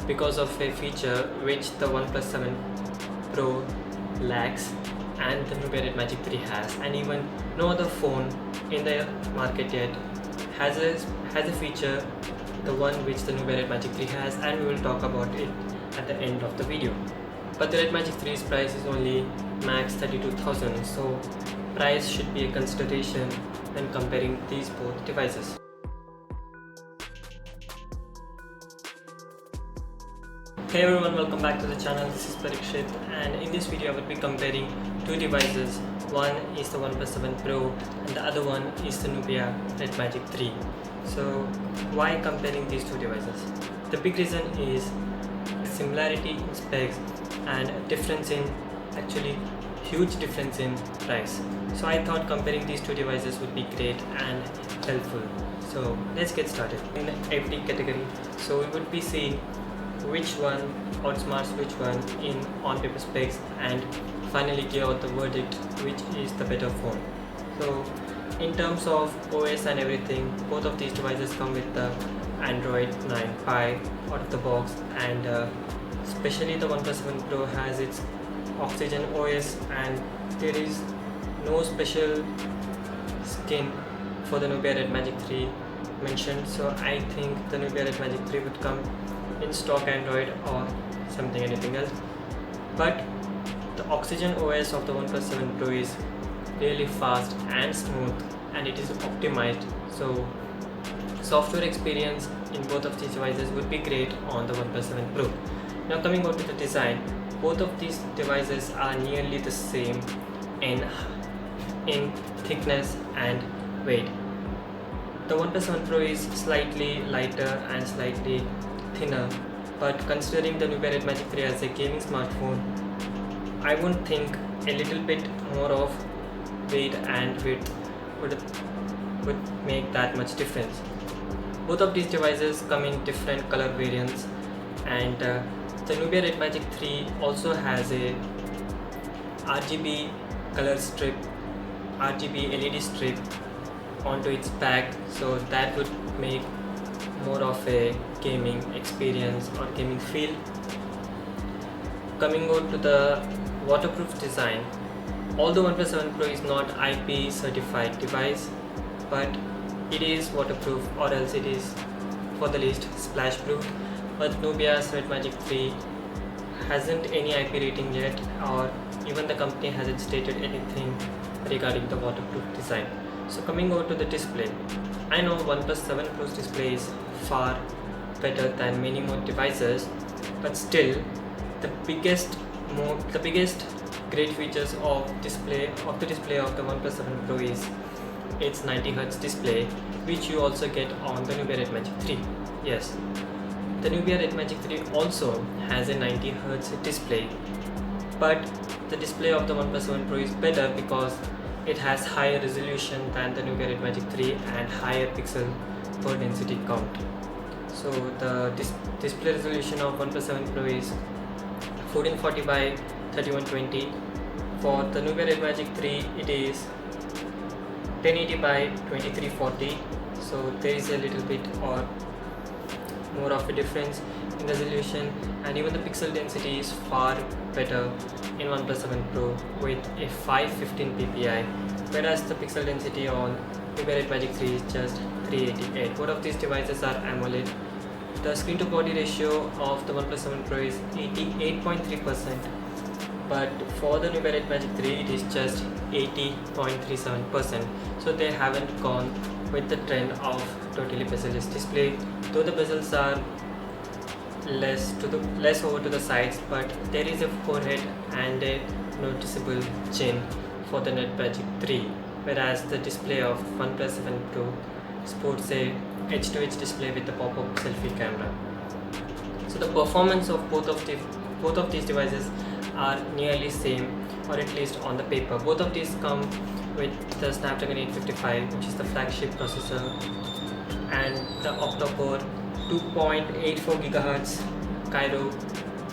because of a feature which the OnePlus 7 Pro lacks and the Nubia Red Magic 3 has, and even no other phone in the market yet has a feature, the one which the Nubia Red Magic 3 has, and we will talk about it at the end of the video. But the Red Magic 3's price is only max 32,000, so price should be a consideration when comparing these both devices. Hey everyone, welcome back to the channel. This is Parikshit, and in this video I will be comparing two devices. One is the OnePlus 7 Pro and the other one is the Nubia Red Magic 3. So why comparing these two devices? The big reason is similarity in specs and huge difference in price. So I thought comparing these two devices would be great and helpful. So let's get started. In every category, so we would be seeing which one outsmarts which one in on-paper specs, and finally give out the verdict which is the better phone. So in terms of OS and everything, both of these devices come with the Android 9 Pie out of the box, and especially the OnePlus 7 Pro has its Oxygen OS, and there is no special skin for the Nubia Red Magic 3 mentioned. So I think the Nubia Red Magic 3 would come in stock Android or anything else. But the Oxygen OS of the OnePlus 7 Pro is really fast and smooth, and it is optimized, so software experience in both of these devices would be great on the OnePlus 7 Pro. Now coming out to the design, both of these devices are nearly the same in thickness and weight. The OnePlus 7 Pro is slightly lighter and slightly thinner, but considering the Nubia Red Magic 3 as a gaming smartphone, I wouldn't think a little bit more of weight and width would make that much difference. Both of these devices come in different color variants, and the Nubia Red Magic 3 also has a RGB LED strip onto its back, so that would make more of a gaming experience or gaming feel. Coming on to the waterproof design, although OnePlus 7 Pro is not IP certified device, but it is waterproof, or else it is for the least splash proof. But Nubia's Red Magic 3 hasn't any IP rating yet, or even the company hasn't stated anything regarding the waterproof design. So coming over to the display, I know OnePlus 7 Pro's display is far better than many more devices, but still the biggest great features of the display of the OnePlus 7 Pro is its 90Hz display, which you also get on the Nubia Red Magic 3. Yes, the Nubia Red Magic 3 also has a 90Hz display, but the display of the OnePlus 7 Pro is better because it has higher resolution than the Nubia Red Magic 3 and higher pixel per density count. So the display resolution of OnePlus 7 Pro is 1440 by 3120. For the Nubia Red Magic 3 it is 1080 by 2340. So there is a little bit or more of a difference in resolution, and even the pixel density is far better in OnePlus 7 Pro with a 515 ppi, whereas the pixel density on Nubia Red Magic 3 is just 388. Both of these devices are AMOLED. The screen to body ratio of the OnePlus 7 Pro is 88.3%, but for the Nubia Red Magic 3 it is just 80.37%. So they haven't gone with the trend of totally bezel-less display, though the bezels are less over to the sides, but there is a forehead and a noticeable chin for the Red Magic 3, whereas the display of OnePlus 7 Pro sports a edge-to-edge display with a pop-up selfie camera. So the performance of both of these devices are nearly same, or at least on the paper. Both of these come with the Snapdragon 855, which is the flagship processor, and the octa-core 2.84 GHz Cairo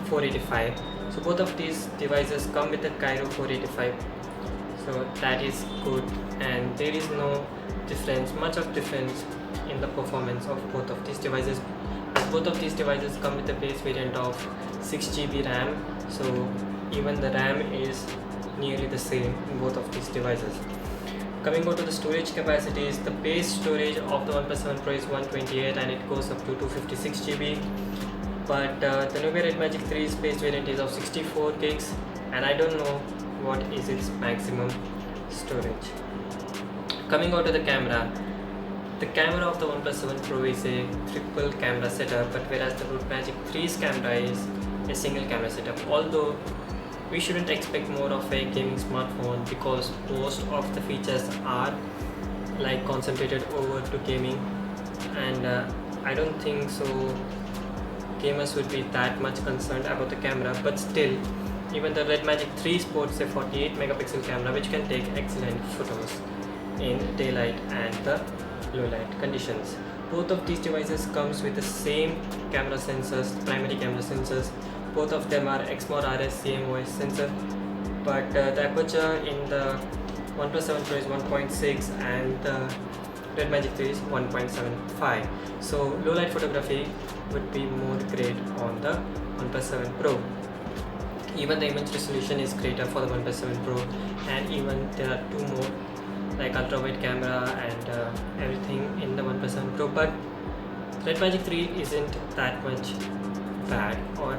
485. So both of these devices come with the Cairo 485, so that is good, and there is no much of difference in the performance of both of these devices as both of these devices come with a base variant of 6 GB RAM, so even the RAM is nearly the same in both of these devices. Coming on to the storage capacities, the base storage of the OnePlus 7 Pro is 128 and it goes up to 256 GB, but the Nubia Red Magic 3's base variant is of 64 gigs, and I don't know what is its maximum storage. Coming on to the camera of the OnePlus 7 Pro is a triple camera setup, but whereas the Red Magic 3's camera is a single camera setup. Although we shouldn't expect more of a gaming smartphone because most of the features are like concentrated over to gaming, and I don't think so gamers would be that much concerned about the camera. But still, even the Red Magic 3 sports a 48 megapixel camera which can take excellent photos in daylight and the low light conditions. Both of these devices comes with the same camera sensors, primary camera sensors. Both of them are Exmor RS CMOS sensor, but the aperture in the OnePlus 7 Pro is 1.6 and the Red Magic 3 is 1.75. So low light photography would be more great on the OnePlus 7 Pro. Even the image resolution is greater for the OnePlus 7 Pro, and even there are two more like ultra wide camera and everything in the OnePlus 7 Pro. But Red Magic 3 isn't that much bad, or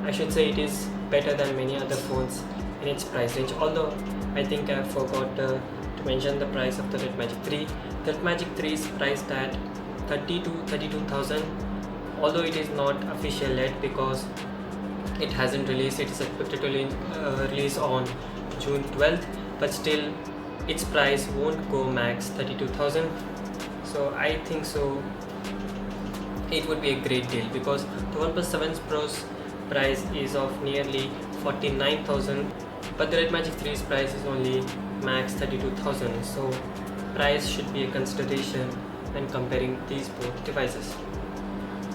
I should say it is better than many other phones in its price range. Although I think I forgot to mention the price of the Red Magic 3. The Red Magic 3 is priced at 30 to 32,000. Although it is not official yet because it hasn't released, it is expected to release on June 12th, but still its price won't go max 32,000. So I think so it would be a great deal because the OnePlus 7 Pro's price is of nearly 49,000, but the Red Magic 3's price is only max 32,000. So price should be a consideration when comparing these both devices.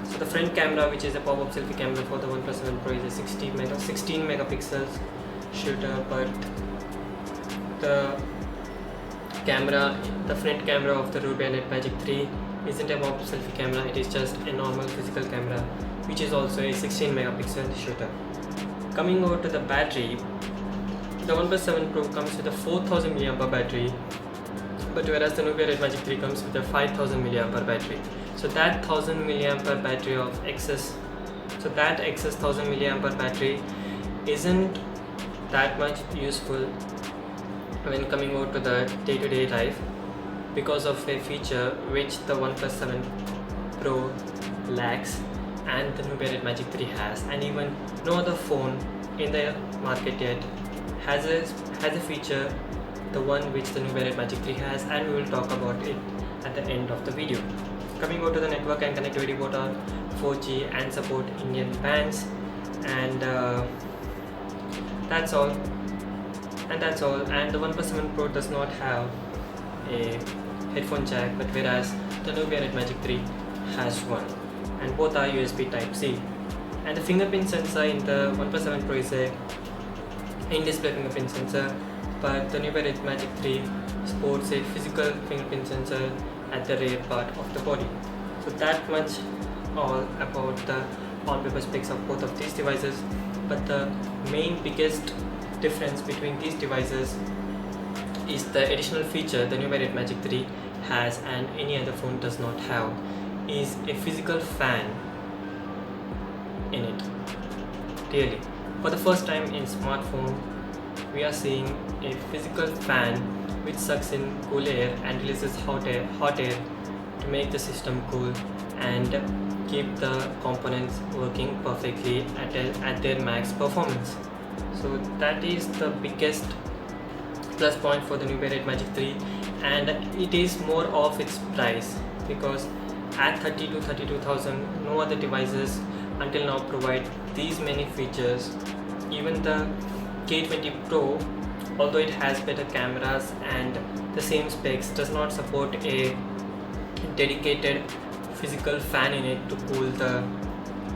So the front camera, which is a pop-up selfie camera for the OnePlus 7 Pro, is a 16 megapixels shooter, but the front camera of the Nubia Red Magic 3 isn't a pop-up selfie camera, it is just a normal physical camera which is also a 16 megapixel shooter. Coming over to the battery, the OnePlus 7 Pro comes with a 4000 mAh battery, but whereas the Nubia Red Magic 3 comes with a 5000 mAh battery. So that 1000 mAh battery of excess, that excess 1000 mAh battery isn't that much useful when coming out to the day-to-day life because of a feature which the OnePlus 7 Pro lacks and the Nubia Red Magic 3 has, and even no other phone in the market yet has a feature, the one which the Nubia Red Magic 3 has, and we will talk about it at the end of the video. Coming over to the network and connectivity, both are 4G and support Indian bands, and that's all. And the OnePlus 7 Pro does not have a headphone jack, but whereas the Nubia Red Magic 3 has one, and both are USB Type-C. And the fingerprint sensor in the OnePlus 7 Pro is a in-display fingerprint sensor, but the Nubia Red Magic 3 sports a physical fingerprint sensor at the rear part of the body. So that much all about the on-paper specs of both of these devices. But the biggest difference between these devices is the additional feature the Nubia Red Magic 3 has and any other phone does not have, is a physical fan in it. Really, for the first time in smartphone, we are seeing a physical fan which sucks in cool air and releases hot air to make the system cool and keep the components working perfectly at their max performance. So that is the biggest plus point for the Nubia Red Magic 3, and it is more of its price because at 30 to 32,000 no other devices until now provide these many features. Even the K20 Pro, although it has better cameras and the same specs, does not support a dedicated physical fan in it to cool the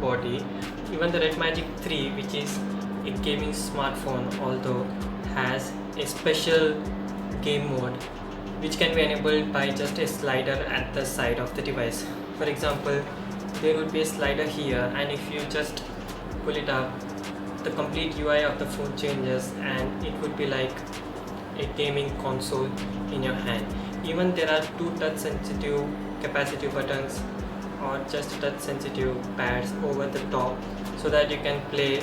body. Even the Red Magic 3, which is a gaming smartphone, although has a special game mode which can be enabled by just a slider at the side of the device. For example, there would be a slider here, and if you just pull it up, the complete UI of the phone changes and it would be like a gaming console in your hand. Even there are two touch sensitive capacitive buttons or just touch sensitive pads over the top, so that you can play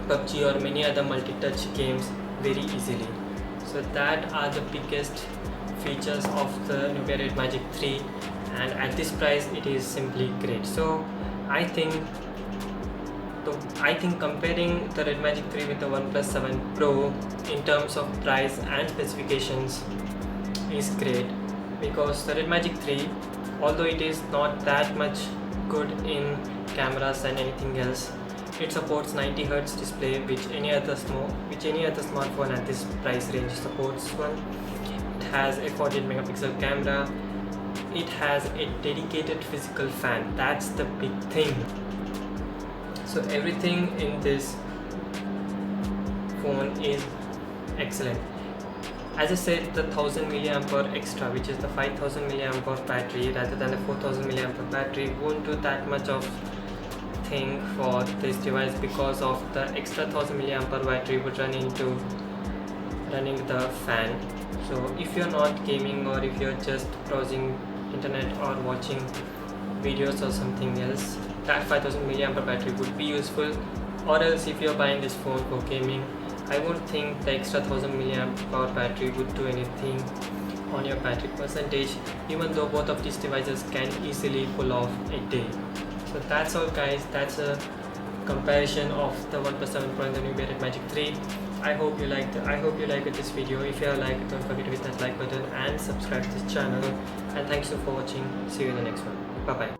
PUBG or many other multi-touch games very easily. So that are the biggest features of the Nubia Red Magic 3, and at this price it is simply great. So I think comparing the Red Magic 3 with the OnePlus 7 Pro in terms of price and specifications is great, because the Red Magic 3, although it is not that much good in cameras and anything else, it supports 90Hz display, which any other smartphone at this price range supports one. It has a 48 megapixel camera. It has a dedicated physical fan. That's the big thing. So everything in this phone is excellent. As I said, the 1000 mAh extra, which is the 5000 mAh battery rather than the 4000 mAh battery, won't do that much of thing for this device, because of the extra 1000 mAh battery would run into running the fan. So if you're not gaming, or if you're just browsing internet or watching videos or something else, that 5000 mAh battery would be useful. Or else if you're buying this phone for gaming, I won't think the extra 1000 mAh battery would do anything on your battery percentage, even though both of these devices can easily pull off a day. So that's all guys, that's a comparison of the OnePlus 7 Pro and the Nubia Red Magic 3. I hope you liked this video. If you have liked it, don't forget to hit that like button and subscribe to this channel. And thanks for watching. See you in the next one. Bye bye.